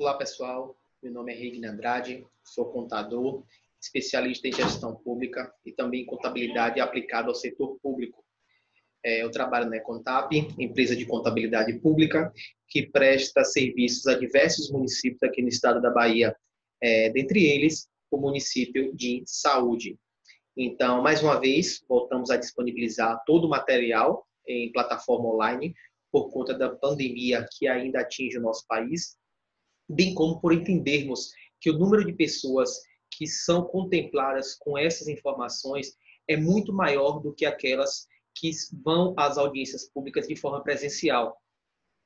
Olá, pessoal. Meu nome é Regine Andrade, sou contador, especialista em gestão pública e também em contabilidade aplicada ao setor público. Eu trabalho na Econtab, empresa de contabilidade pública, que presta serviços a diversos municípios aqui no estado da Bahia, dentre eles o município de Saúde. Então, mais uma vez, voltamos a disponibilizar todo o material em plataforma online por conta da pandemia que ainda atinge o nosso país, bem como por entendermos que o número de pessoas que são contempladas com essas informações é muito maior do que aquelas que vão às audiências públicas de forma presencial,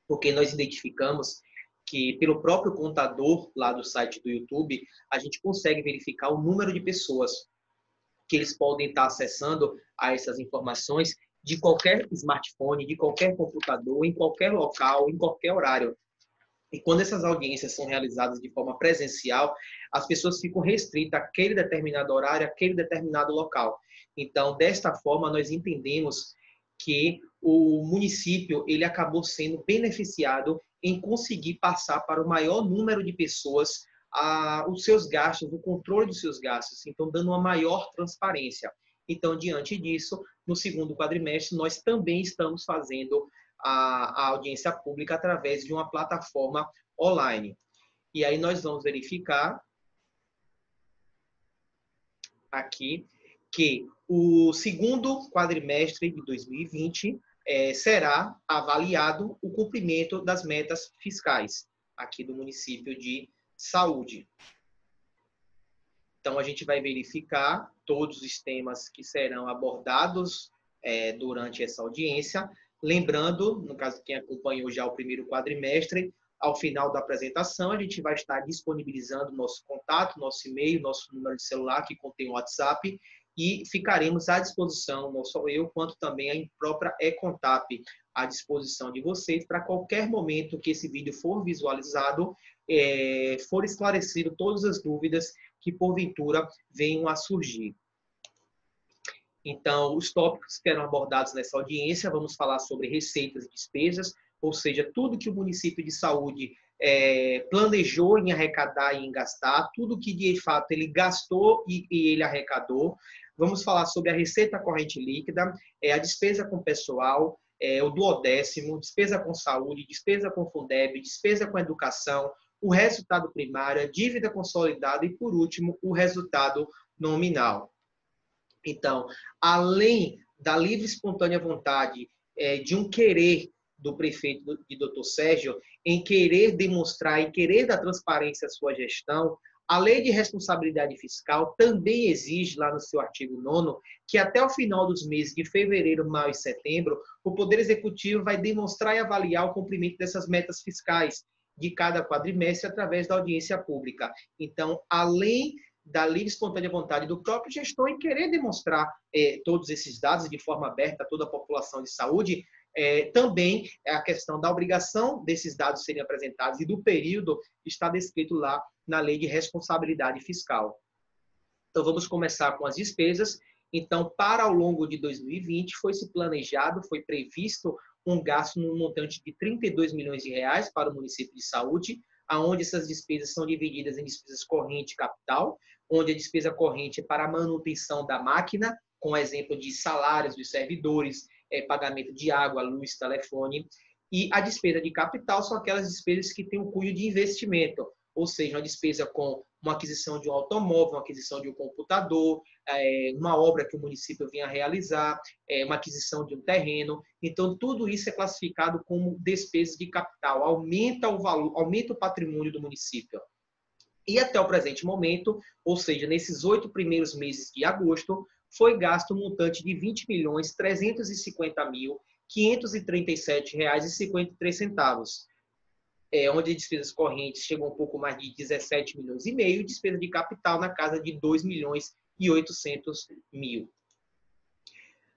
porque nós identificamos que pelo próprio contador lá do site do YouTube, a gente consegue verificar o número de pessoas que eles podem estar acessando a essas informações de qualquer smartphone, de qualquer computador, em qualquer local, em qualquer horário. E quando essas audiências são realizadas de forma presencial, as pessoas ficam restritas àquele determinado horário, àquele determinado local. Então, desta forma, nós entendemos que o município ele acabou sendo beneficiado em conseguir passar para o maior número de pessoas os seus gastos, o controle dos seus gastos, então dando uma maior transparência. Então, diante disso, no segundo quadrimestre, nós também estamos fazendo a audiência pública através de uma plataforma online. E aí nós vamos verificar aqui que o segundo quadrimestre de 2020 será avaliado o cumprimento das metas fiscais aqui do município de Saúde. Então, a gente vai verificar todos os temas que serão abordados durante essa audiência. Lembrando, no caso de quem acompanhou já o primeiro quadrimestre, ao final da apresentação, a gente vai estar disponibilizando nosso contato, nosso e-mail, nosso número de celular, que contém o WhatsApp, e ficaremos à disposição, não só eu, quanto também a própria Econtab, à disposição de vocês, para qualquer momento que esse vídeo for visualizado, for esclarecido todas as dúvidas que, porventura, venham a surgir. Então, os tópicos que eram abordados nessa audiência, vamos falar sobre receitas e despesas, ou seja, tudo que o município de Saúde planejou em arrecadar e em gastar, tudo que de fato ele gastou e ele arrecadou. Vamos falar sobre a receita corrente líquida, a despesa com pessoal, o duodécimo, despesa com saúde, despesa com Fundeb, despesa com educação, o resultado primário, a dívida consolidada e, por último, o resultado nominal. Então, além da livre e espontânea vontade de um querer do prefeito de Dr. Sérgio em querer demonstrar e querer dar transparência à sua gestão, a Lei de Responsabilidade Fiscal também exige, lá no seu artigo 9º, que até o final dos meses de fevereiro, maio e setembro, o Poder Executivo vai demonstrar e avaliar o cumprimento dessas metas fiscais de cada quadrimestre através da audiência pública. Então, além da livre e espontânea vontade do próprio gestor em querer demonstrar todos esses dados de forma aberta a toda a população de saúde, também a questão da obrigação desses dados serem apresentados e do período está descrito lá na Lei de Responsabilidade Fiscal. Então, vamos começar com as despesas. Então, para ao longo de 2020, foi-se planejado, foi previsto um gasto no montante de 32 milhões de reais para o município de Saúde, onde essas despesas são divididas em despesas corrente e capital, onde a despesa corrente é para a manutenção da máquina, com exemplo de salários dos servidores, pagamento de água, luz, telefone, e a despesa de capital são aquelas despesas que têm um cunho de investimento, ou seja, uma despesa com uma aquisição de um automóvel, uma aquisição de um computador, uma obra que o município vinha realizar, uma aquisição de um terreno. Então, tudo isso é classificado como despesas de capital, aumenta o valor, aumenta o patrimônio do município. E até o presente momento, ou seja, nesses 8 primeiros meses de agosto, foi gasto um montante de R$ 20.350.537,53, onde despesas correntes chegam a um pouco mais de 17 milhões e meio, e despesa de capital na casa de 2.800.000.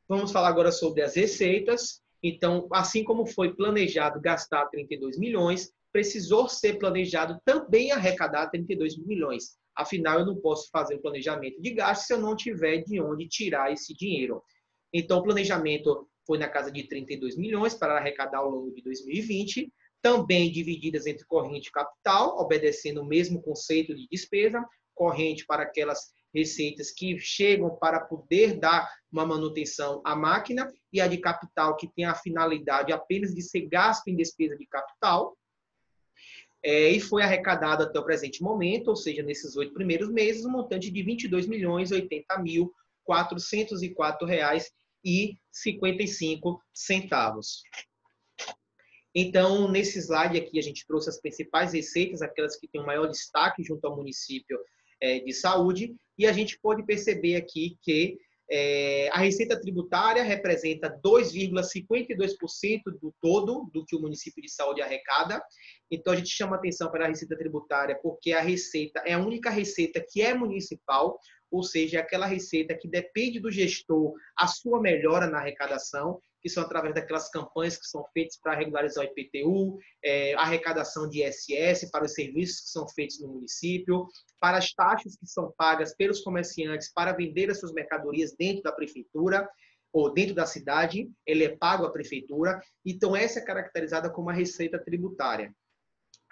Vamos falar agora sobre as receitas. Então, assim como foi planejado gastar 32 milhões, precisou ser planejado também arrecadar 32 milhões. Afinal, eu não posso fazer o planejamento de gastos se eu não tiver de onde tirar esse dinheiro. Então, o planejamento foi na casa de 32 milhões para arrecadar ao longo de 2020. também divididas entre corrente e capital, obedecendo o mesmo conceito de despesa, corrente para aquelas receitas que chegam para poder dar uma manutenção à máquina, e a de capital, que tem a finalidade apenas de ser gasto em despesa de capital, e foi arrecadado até o presente momento, ou seja, nesses 8 primeiros meses, um montante de R$ 22.080.404,55. Então, nesse slide aqui, a gente trouxe as principais receitas, aquelas que têm o maior destaque junto ao município de saúde, e a gente pode perceber aqui que a receita tributária representa 2,52% do todo do que o município de saúde arrecada. Então, a gente chama atenção para a receita tributária porque a receita é a única receita que é municipal, ou seja, é aquela receita que depende do gestor a sua melhora na arrecadação, que são através daquelas campanhas que são feitas para regularizar o IPTU, arrecadação de ISS para os serviços que são feitos no município, para as taxas que são pagas pelos comerciantes para vender as suas mercadorias dentro da prefeitura ou dentro da cidade, ele é pago à prefeitura. Então, essa é caracterizada como a receita tributária.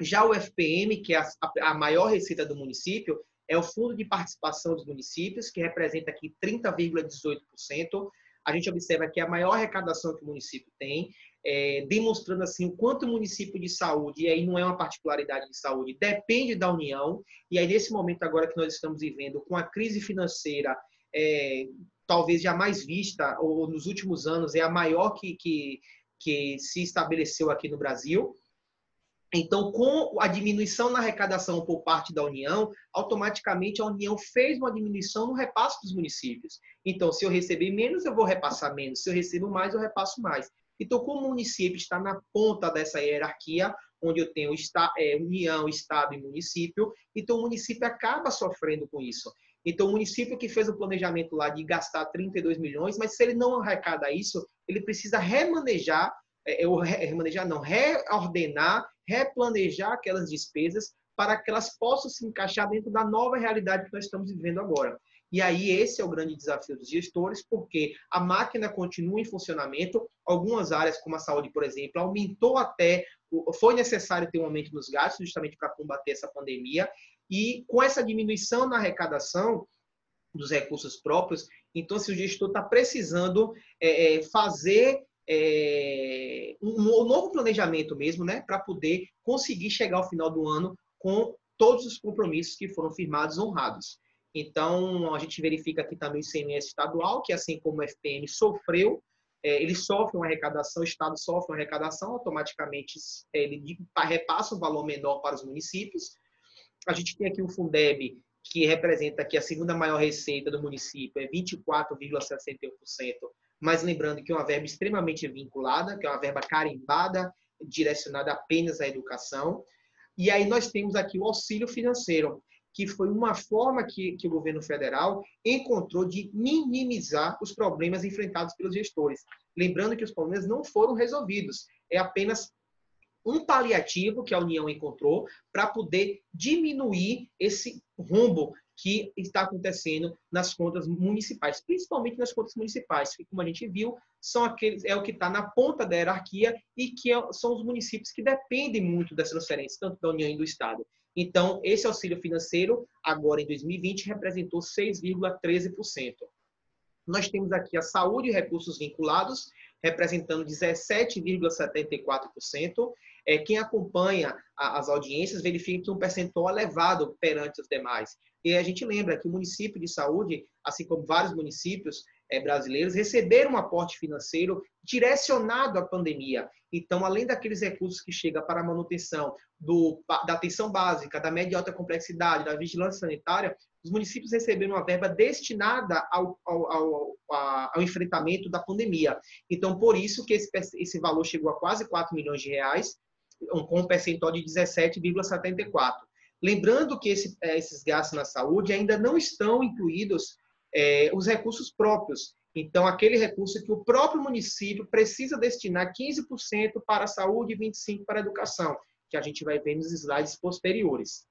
Já o FPM, que é a maior receita do município, é o Fundo de Participação dos Municípios, que representa aqui 30,18%. A gente observa que é a maior arrecadação que o município tem, demonstrando assim o quanto o município de saúde, e aí não é uma particularidade de saúde, depende da União. E aí, nesse momento agora que nós estamos vivendo, com a crise financeira talvez jamais vista, ou nos últimos anos, é a maior que se estabeleceu aqui no Brasil. Então, com a diminuição na arrecadação por parte da União, automaticamente a União fez uma diminuição no repasse dos municípios. Então, se eu receber menos, eu vou repassar menos. Se eu recebo mais, eu repasso mais. Então, como o município está na ponta dessa hierarquia, onde eu tenho União, Estado e município, então o município acaba sofrendo com isso. Então, o município que fez o planejamento lá de gastar 32 milhões, mas se ele não arrecada isso, ele precisa reordenar, replanejar aquelas despesas para que elas possam se encaixar dentro da nova realidade que nós estamos vivendo agora. E aí esse é o grande desafio dos gestores, porque a máquina continua em funcionamento. Algumas áreas, como a saúde, por exemplo, foi necessário ter um aumento nos gastos, justamente para combater essa pandemia. E com essa diminuição na arrecadação dos recursos próprios, então, se o gestor está precisando fazer um novo planejamento mesmo, né, para poder conseguir chegar ao final do ano com todos os compromissos que foram firmados honrados. Então, a gente verifica aqui também o ICMS estadual, que assim como o FPM sofreu, ele sofre uma arrecadação, o Estado sofre uma arrecadação, automaticamente ele repassa um valor menor para os municípios. A gente tem aqui o Fundeb, que representa aqui a segunda maior receita do município, é 24,61%, mas lembrando que é uma verba extremamente vinculada, que é uma verba carimbada, direcionada apenas à educação. E aí nós temos aqui o auxílio financeiro, que foi uma forma que o governo federal encontrou de minimizar os problemas enfrentados pelos gestores. Lembrando que os problemas não foram resolvidos, é apenas um paliativo que a União encontrou para poder diminuir esse rombo que está acontecendo nas contas municipais, principalmente nas contas municipais, que, como a gente viu, é o que está na ponta da hierarquia e que são os municípios que dependem muito das transferências, tanto da União e do Estado. Então, esse auxílio financeiro, agora em 2020, representou 6,13%. Nós temos aqui a saúde e recursos vinculados, representando 17,74%. Quem acompanha as audiências verifica que um percentual elevado perante os demais. E a gente lembra que o município de saúde, assim como vários municípios brasileiros, receberam um aporte financeiro direcionado à pandemia. Então, além daqueles recursos que chegam para a manutenção da atenção básica, da média e alta complexidade, da vigilância sanitária, os municípios receberam uma verba destinada ao enfrentamento da pandemia. Então, por isso que esse valor chegou a quase 4 milhões de reais, com um percentual de 17,74%. Lembrando que esses gastos na saúde ainda não estão incluídos os recursos próprios. Então, aquele recurso que o próprio município precisa destinar 15% para a saúde e 25% para a educação, que a gente vai ver nos slides posteriores.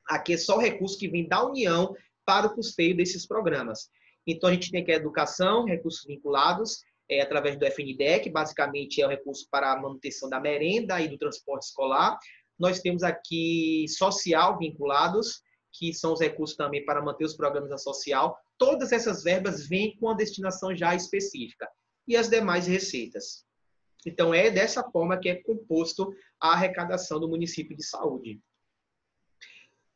Aqui é só o recurso que vem da União para o custeio desses programas. Então, a gente tem aqui a educação, recursos vinculados, através do FNDE, que basicamente é o recurso para a manutenção da merenda e do transporte escolar. Nós temos aqui social vinculados, que são os recursos também para manter os programas da social. Todas essas verbas vêm com a destinação já específica. E as demais receitas. Então, é dessa forma que é composto a arrecadação do município de Saúde.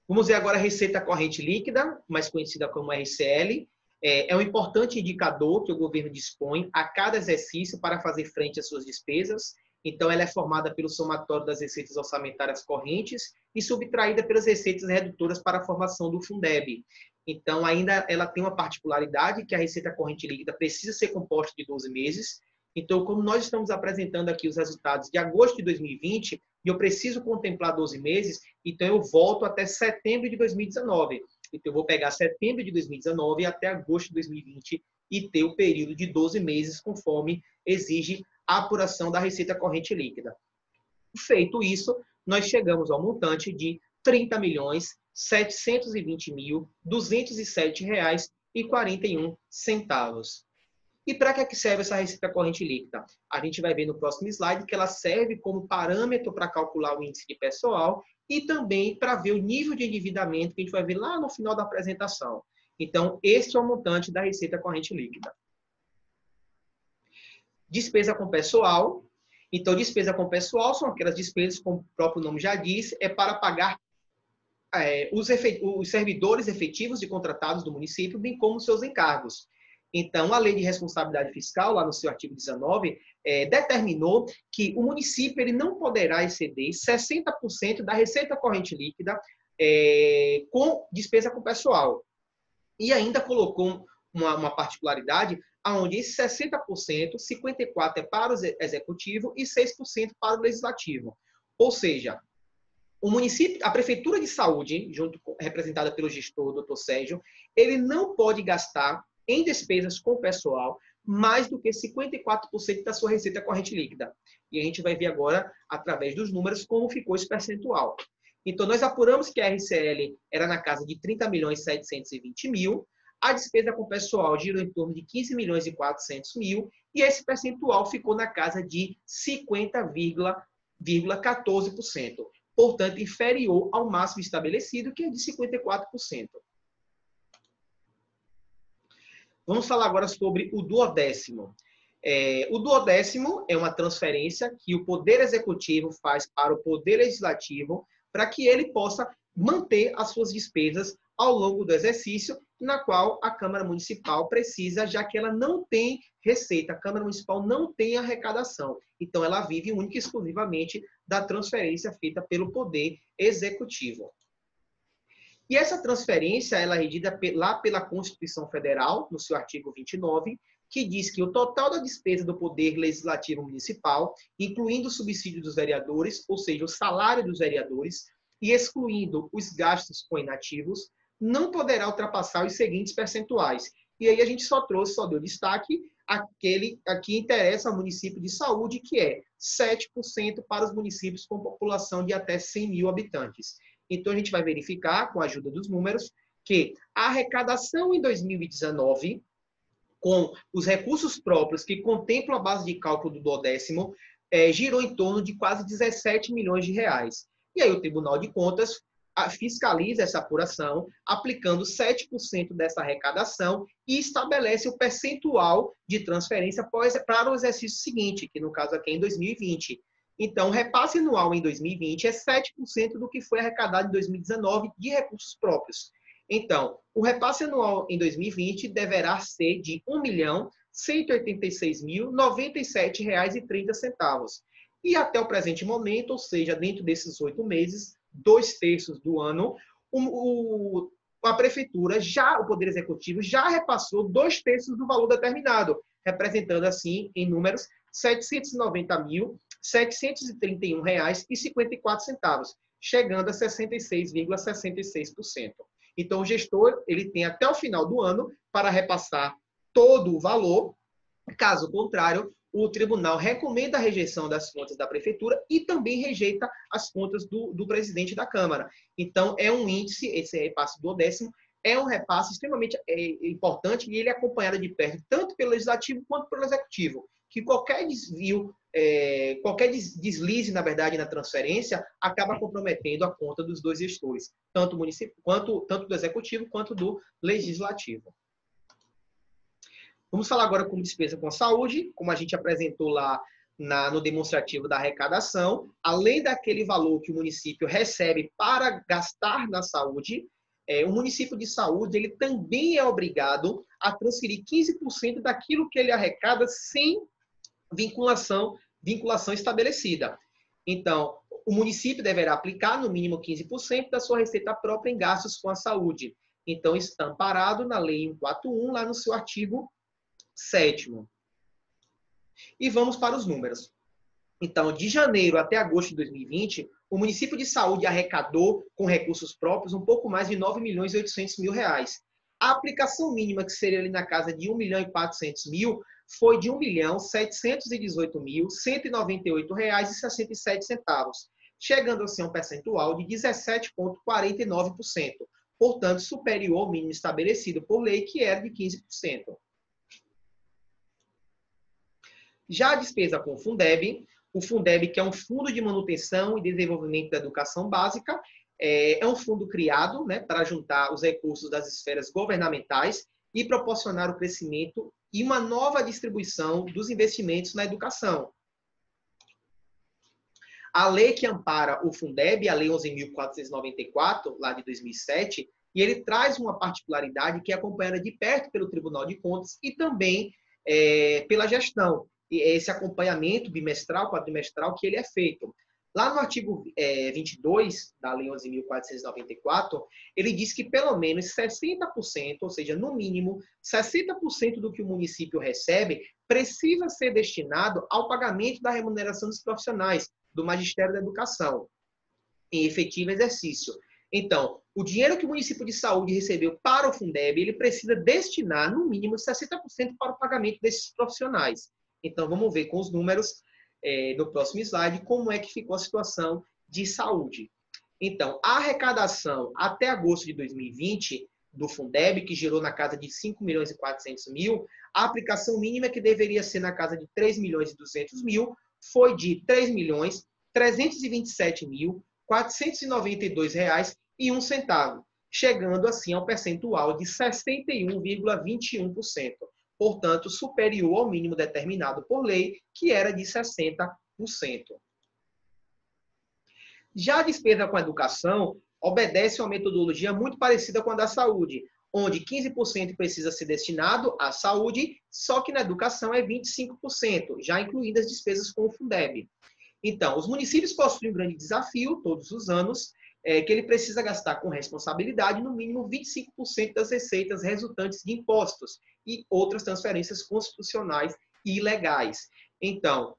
Vamos ver agora a receita corrente líquida, mais conhecida como RCL. É um importante indicador que o governo dispõe a cada exercício para fazer frente às suas despesas. Então, ela é formada pelo somatório das receitas orçamentárias correntes e subtraída pelas receitas redutoras para a formação do Fundeb. Então, ainda ela tem uma particularidade que a receita corrente líquida precisa ser composta de 12 meses. Então, como nós estamos apresentando aqui os resultados de agosto de 2020, e eu preciso contemplar 12 meses, então eu volto até setembro de 2019. Então, eu vou pegar setembro de 2019 até agosto de 2020 e ter o período de 12 meses, conforme exige a apuração da receita corrente líquida. Feito isso, nós chegamos ao montante de R$ 30.720.207,41. E para que serve essa receita corrente líquida? A gente vai ver no próximo slide que ela serve como parâmetro para calcular o índice de pessoal e também para ver o nível de endividamento que a gente vai ver lá no final da apresentação. Então, este é o montante da receita corrente líquida. Despesa com pessoal. Então, despesa com pessoal são aquelas despesas, como o próprio nome já diz, é para pagar os servidores efetivos e contratados do município, bem como seus encargos. Então, a Lei de Responsabilidade Fiscal, lá no seu artigo 19, determinou que o município ele não poderá exceder 60% da receita corrente líquida com despesa com pessoal. E ainda colocou uma particularidade, onde esse 60%, 54% é para o executivo e 6% para o legislativo. Ou seja, o município, a Prefeitura de Saúde, representada pelo gestor, Dr. Sérgio, ele não pode gastar em despesas com pessoal mais do que 54% da sua receita corrente líquida. E a gente vai ver agora, através dos números, como ficou esse percentual. Então, nós apuramos que a RCL era na casa de 30.720.000, a despesa com pessoal girou em torno de 15.400.000 e esse percentual ficou na casa de 50,14%. Portanto, inferior ao máximo estabelecido, que é de 54%. Vamos falar agora sobre o duodécimo. O duodécimo é uma transferência que o Poder Executivo faz para o Poder Legislativo para que ele possa manter as suas despesas ao longo do exercício, na qual a Câmara Municipal precisa, já que ela não tem receita, a Câmara Municipal não tem arrecadação. Então, ela vive única e exclusivamente da transferência feita pelo Poder Executivo. E essa transferência ela é regida lá pela Constituição Federal, no seu artigo 29, que diz que o total da despesa do Poder Legislativo Municipal, incluindo o subsídio dos vereadores, ou seja, o salário dos vereadores, e excluindo os gastos com inativos, não poderá ultrapassar os seguintes percentuais. E aí a gente só deu destaque aquele a que interessa ao município de Saúde, que é 7% para os municípios com população de até 100.000 habitantes. Então, a gente vai verificar, com a ajuda dos números, que a arrecadação em 2019, com os recursos próprios que contemplam a base de cálculo do duodécimo, girou em torno de quase 17 milhões de reais. E aí o Tribunal de Contas fiscaliza essa apuração, aplicando 7% dessa arrecadação e estabelece o percentual de transferência para o exercício seguinte, que no caso aqui é em 2020. Então, o repasse anual em 2020 é 7% do que foi arrecadado em 2019 de recursos próprios. Então, o repasse anual em 2020 deverá ser de R$ 1.186.097,30. E até o presente momento, ou seja, dentro desses 8 meses, 2/3 do ano, a Prefeitura, o Poder Executivo, já repassou 2/3 do valor determinado, representando, assim, em números, R$ 790.731,54, chegando a 66,66%. Então, o gestor ele tem até o final do ano para repassar todo o valor. Caso contrário, o tribunal recomenda a rejeição das contas da Prefeitura e também rejeita as contas do presidente da Câmara. Então, é um índice, esse repasse do duodécimo, é um repasse extremamente importante e ele é acompanhado de perto tanto pelo Legislativo quanto pelo Executivo, que qualquer desvio, qualquer deslize, na verdade, na transferência, acaba comprometendo a conta dos dois gestores, tanto do Executivo quanto do Legislativo. Vamos falar agora como despesa com a saúde, como a gente apresentou lá no demonstrativo da arrecadação. Além daquele valor que o município recebe para gastar na saúde, o município de saúde ele também é obrigado a transferir 15% daquilo que ele arrecada sem vinculação estabelecida. Então, o município deverá aplicar no mínimo 15% da sua receita própria em gastos com a saúde. Então, está amparado na Lei 141, lá no seu artigo 7º. E vamos para os números. Então, de janeiro até agosto de 2020, o município de saúde arrecadou, com recursos próprios, um pouco mais de 9.800.000 reais. A aplicação mínima, que seria ali na casa de 1.400.000, foi de R$ 1.718.198,67, chegando assim a um percentual de 17,49%, portanto, superior ao mínimo estabelecido por lei, que era de 15%. Já a despesa com o Fundeb, que é um fundo de manutenção e desenvolvimento da educação básica, é um fundo criado, né, para juntar os recursos das esferas governamentais e proporcionar o crescimento e uma nova distribuição dos investimentos na educação. A lei que ampara o Fundeb, a Lei 11.494, lá de 2007, e ele traz uma particularidade que é acompanhada de perto pelo Tribunal de Contas e também pela gestão. Esse acompanhamento bimestral, quadrimestral, que ele é feito. Lá no artigo 22 da Lei 11.494, ele diz que pelo menos 60%, ou seja, no mínimo 60% do que o município recebe, precisa ser destinado ao pagamento da remuneração dos profissionais do Magistério da Educação, em efetivo exercício. Então, o dinheiro que o município de saúde recebeu para o Fundeb, ele precisa destinar, no mínimo, 60% para o pagamento desses profissionais. Então, vamos ver com os números no próximo slide como é que ficou a situação de saúde. Então, a arrecadação até agosto de 2020 do Fundeb, que gerou na casa de 5.400.000, a aplicação mínima, que deveria ser na casa de 3.200.000, foi de R$ 3.327.492,01, chegando assim ao percentual de 61,21%. Portanto, superior ao mínimo determinado por lei, que era de 60%. Já a despesa com a educação obedece a uma metodologia muito parecida com a da saúde, onde 15% precisa ser destinado à saúde, só que na educação é 25%, já incluídas as despesas com o Fundeb. Então, os municípios possuem um grande desafio, todos os anos, que ele precisa gastar com responsabilidade no mínimo 25% das receitas resultantes de impostos e outras transferências constitucionais e ilegais. Então,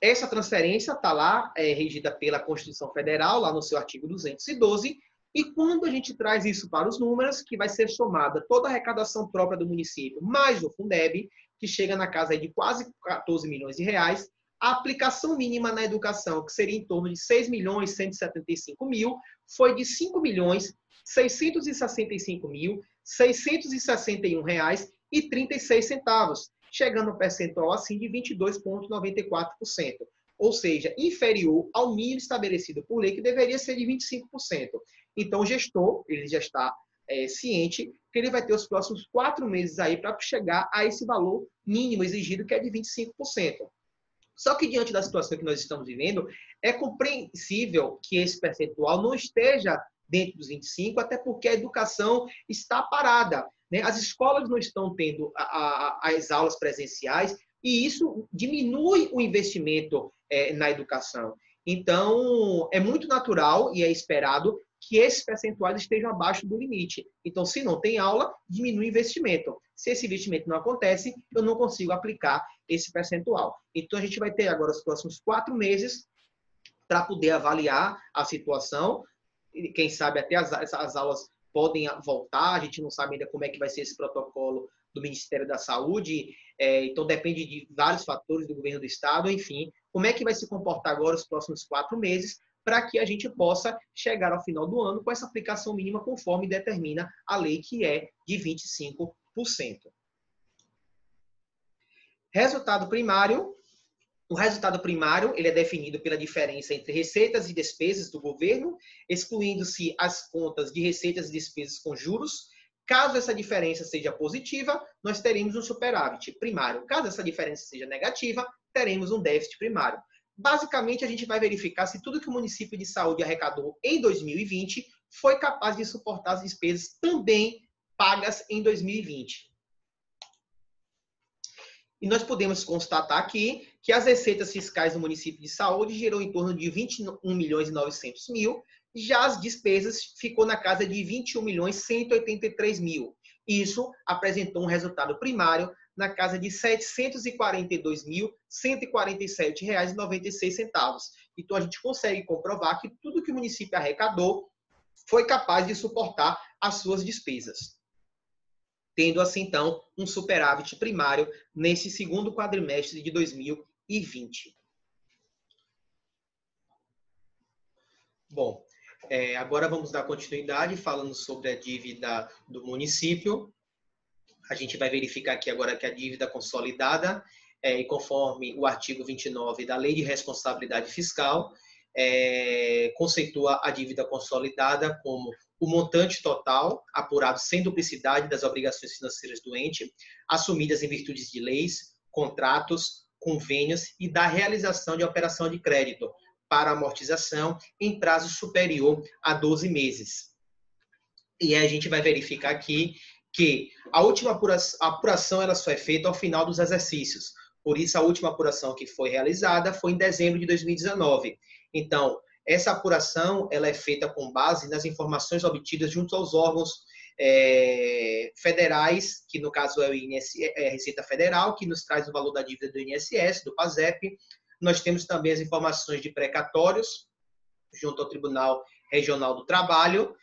essa transferência está lá, regida pela Constituição Federal, lá no seu artigo 212, e quando a gente traz isso para os números, que vai ser somada toda a arrecadação própria do município, mais o Fundeb, que chega na casa de quase 14 milhões de reais, a aplicação mínima na educação, que seria em torno de 6.175.000, foi de R$ 5.665.661,36, chegando ao percentual assim de 22,94%, ou seja, inferior ao mínimo estabelecido por lei, que deveria ser de 25%. Então, o gestor, ele já está ciente que ele vai ter os próximos 4 meses aí para chegar a esse valor mínimo exigido, que é de 25%. Só que, diante da situação que nós estamos vivendo, é compreensível que esse percentual não esteja dentro dos 25%, até porque a educação está parada, né? As escolas não estão tendo as aulas presenciais e isso diminui o investimento na educação. Então, é muito natural e é esperado que esses percentuais estejam abaixo do limite. Então, se não tem aula, diminui o investimento. Se esse investimento não acontece, eu não consigo aplicar esse percentual. Então, a gente vai ter agora os próximos 4 meses para poder avaliar a situação. Quem sabe até as aulas podem voltar, a gente não sabe ainda como é que vai ser esse protocolo do Ministério da Saúde, então depende de vários fatores do governo do Estado, enfim, como é que vai se comportar agora os próximos 4 meses, para que a gente possa chegar ao final do ano com essa aplicação mínima conforme determina a lei, que é de 25%. Resultado primário. O resultado primário ele é definido pela diferença entre receitas e despesas do governo, excluindo-se as contas de receitas e despesas com juros. Caso essa diferença seja positiva, nós teremos um superávit primário. Caso essa diferença seja negativa, teremos um déficit primário. Basicamente, a gente vai verificar se tudo que o município de saúde arrecadou em 2020 foi capaz de suportar as despesas também pagas em 2020. E nós podemos constatar aqui que as receitas fiscais do município de saúde gerou em torno de 21.900.000, já as despesas ficou na casa de 21.183.000. Isso apresentou um resultado primário na casa de R$ 742.147,96. Então, a gente consegue comprovar que tudo que o município arrecadou foi capaz de suportar as suas despesas, tendo assim, então, um superávit primário nesse segundo quadrimestre de 2020. Bom, agora vamos dar continuidade falando sobre a dívida do município. A gente vai verificar aqui agora que a dívida consolidada, e conforme o artigo 29 da Lei de Responsabilidade Fiscal, conceitua a dívida consolidada como o montante total apurado sem duplicidade das obrigações financeiras do ente, assumidas em virtude de leis, contratos, convênios e da realização de operação de crédito para amortização em prazo superior a 12 meses. E aí a gente vai verificar aqui que a última apuração ela só é feita ao final dos exercícios. Por isso, a última apuração que foi realizada foi em dezembro de 2019. Então, essa apuração ela é feita com base nas informações obtidas junto aos órgãos federais, que no caso é a Receita Federal, que nos traz o valor da dívida do INSS, do PASEP. Nós temos também as informações de precatórios, junto ao Tribunal Regional do Trabalho,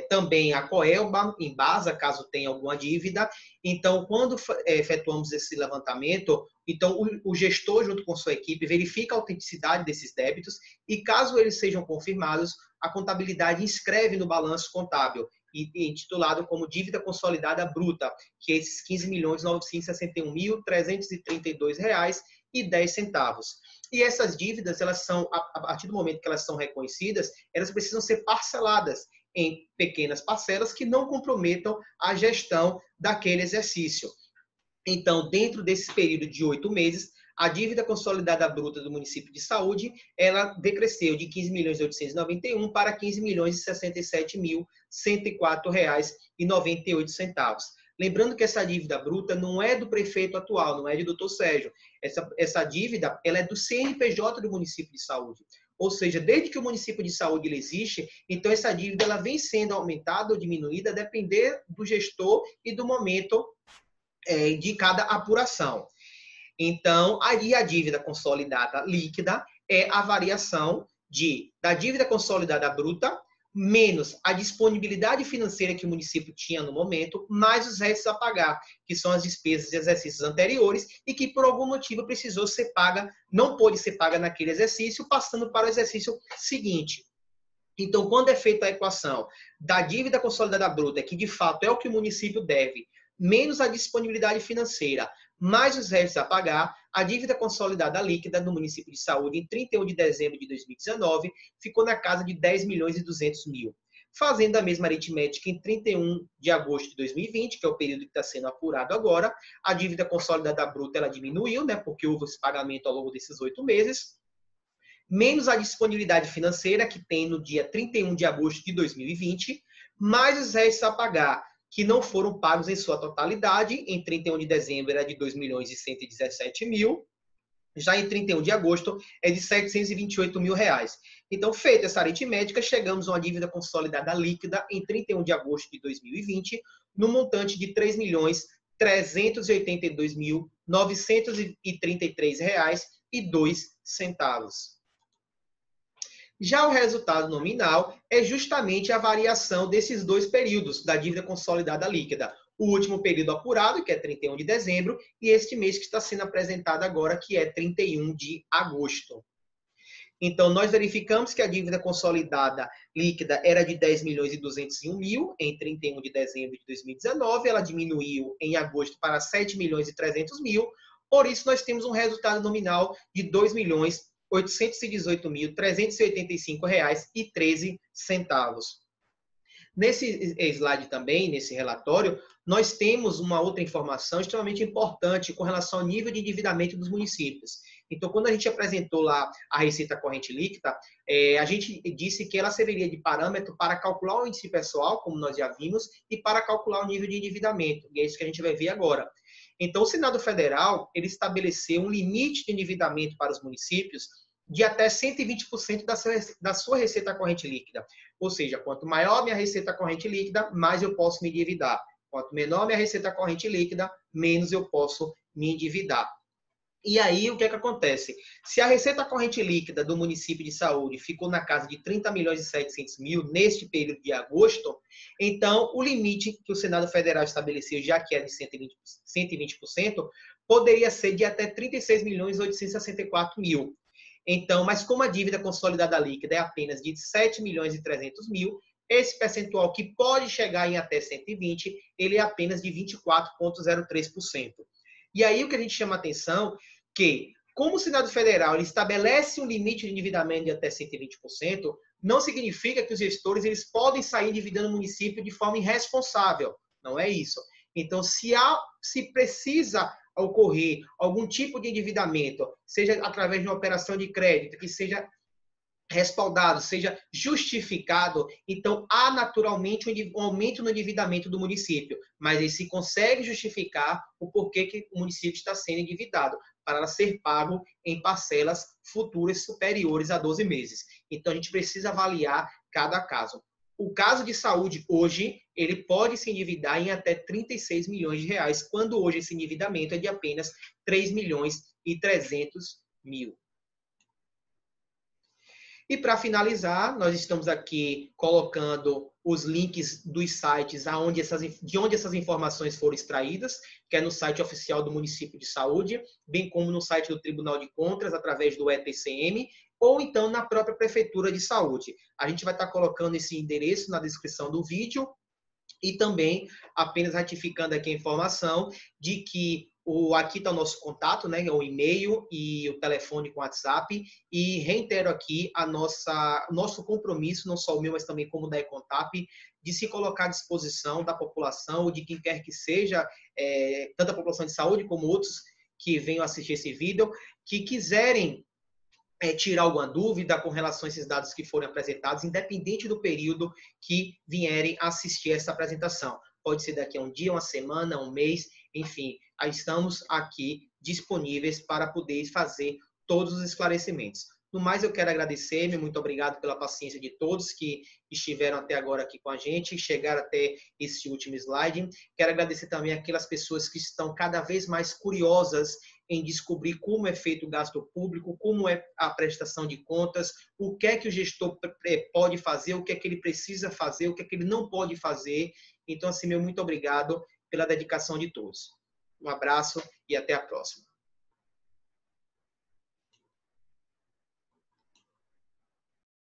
também a Coelba, Embasa, caso tenha alguma dívida. Então, quando efetuamos esse levantamento, então o gestor, junto com sua equipe, verifica a autenticidade desses débitos e, caso eles sejam confirmados, a contabilidade inscreve no balanço contábil, intitulado como dívida consolidada bruta, que é esses R$ 15.961.332,10. E essas dívidas, elas são, a partir do momento que elas são reconhecidas, elas precisam ser parceladas em pequenas parcelas que não comprometam a gestão daquele exercício. Então, dentro desse período de 8 meses, a dívida consolidada bruta do município de saúde, ela decresceu de R$ 15.891 para R$ 15.067.104,98. Lembrando que essa dívida bruta não é do prefeito atual, não é de doutor Sérgio. Essa dívida ela é do CNPJ do município de saúde. Ou seja, desde que o município de saúde ele existe, então essa dívida ela vem sendo aumentada ou diminuída a depender do gestor e do momento de cada apuração. Então, aí a dívida consolidada líquida é a variação da dívida consolidada bruta menos a disponibilidade financeira que o município tinha no momento, mais os restos a pagar, que são as despesas de exercícios anteriores e que, por algum motivo, precisou ser paga, não pôde ser paga naquele exercício, passando para o exercício seguinte. Então, quando é feita a equação da dívida consolidada bruta, que de fato é o que o município deve, menos a disponibilidade financeira, mais os restos a pagar, a dívida consolidada líquida do município de saúde em 31 de dezembro de 2019 ficou na casa de 10.200.000. Fazendo a mesma aritmética em 31 de agosto de 2020, que é o período que está sendo apurado agora, a dívida consolidada bruta ela diminuiu, né, porque houve esse pagamento ao longo desses 8 meses, menos a disponibilidade financeira que tem no dia 31 de agosto de 2020, mais os restos a pagar, que não foram pagos em sua totalidade. Em 31 de dezembro era de R$ 2.117.000, já em 31 de agosto é de R$ 728.000. Então, feita essa aritmética, chegamos a uma dívida consolidada líquida em 31 de agosto de 2020, no montante de R$ 3.382.933,02. Já o resultado nominal é justamente a variação desses dois períodos da dívida consolidada líquida. O último período apurado, que é 31 de dezembro, e este mês que está sendo apresentado agora, que é 31 de agosto. Então, nós verificamos que a dívida consolidada líquida era de 10 milhões e 201 mil em 31 de dezembro de 2019, ela diminuiu em agosto para 7 milhões e 300 mil, por isso nós temos um resultado nominal de 2 milhões 818.385 reais e 13 centavos. Nesse slide também, nesse relatório, nós temos uma outra informação extremamente importante com relação ao nível de endividamento dos municípios. Então, quando a gente apresentou lá a receita corrente líquida, a gente disse que ela serviria de parâmetro para calcular o índice pessoal, como nós já vimos, e para calcular o nível de endividamento. E é isso que a gente vai ver agora. Então, o Senado Federal, ele estabeleceu um limite de endividamento para os municípios de até 120% da sua receita corrente líquida. Ou seja, quanto maior minha receita corrente líquida, mais eu posso me endividar. Quanto menor minha receita corrente líquida, menos eu posso me endividar. E aí, o que é que acontece? Se a receita corrente líquida do município de saúde ficou na casa de 30 milhões e 700 mil neste período de agosto, então o limite que o Senado Federal estabeleceu, já que é de 120%, poderia ser de até 36 milhões e 864 mil. Então, mas como a dívida consolidada líquida é apenas de 7 milhões e 300 mil, esse percentual que pode chegar em até 120, ele é apenas de 24,03%. E aí o que a gente chama a atenção que, como o Senado Federal ele estabelece um limite de endividamento de até 120%, não significa que os gestores eles podem sair endividando o município de forma irresponsável. Não é isso. Então, se precisa ocorrer algum tipo de endividamento, seja através de uma operação de crédito, que seja respaldado, seja justificado, então há naturalmente um aumento no endividamento do município, mas ele se consegue justificar o porquê que o município está sendo endividado, para ser pago em parcelas futuras superiores a 12 meses. Então a gente precisa avaliar cada caso. O caso de saúde hoje, ele pode se endividar em até 36 milhões de reais, quando hoje esse endividamento é de apenas 3 milhões e 300 mil. E para finalizar, nós estamos aqui colocando os links dos sites de onde essas informações foram extraídas, que é no site oficial do município de saúde, bem como no site do Tribunal de Contas, através do ETCM, ou então na própria Prefeitura de Saúde. A gente vai estar colocando esse endereço na descrição do vídeo e também apenas ratificando aqui a informação de que aqui está o nosso contato, né, o e-mail e o telefone com o WhatsApp, e reitero aqui nosso compromisso, não só o meu, mas também como da Econtap, de se colocar à disposição da população, ou de quem quer que seja, tanto a população de saúde como outros que venham assistir esse vídeo, que quiserem tirar alguma dúvida com relação a esses dados que foram apresentados, independente do período que vierem assistir essa apresentação. Pode ser daqui a um dia, uma semana, um mês, enfim, estamos aqui disponíveis para poder fazer todos os esclarecimentos. No mais, eu quero agradecer, muito obrigado pela paciência de todos que estiveram até agora aqui com a gente, chegaram até esse último slide. Quero agradecer também aquelas pessoas que estão cada vez mais curiosas em descobrir como é feito o gasto público, como é a prestação de contas, o que é que o gestor pode fazer, o que é que ele precisa fazer, o que é que ele não pode fazer. Então, assim, meu muito obrigado pela dedicação de todos. Um abraço e até a próxima.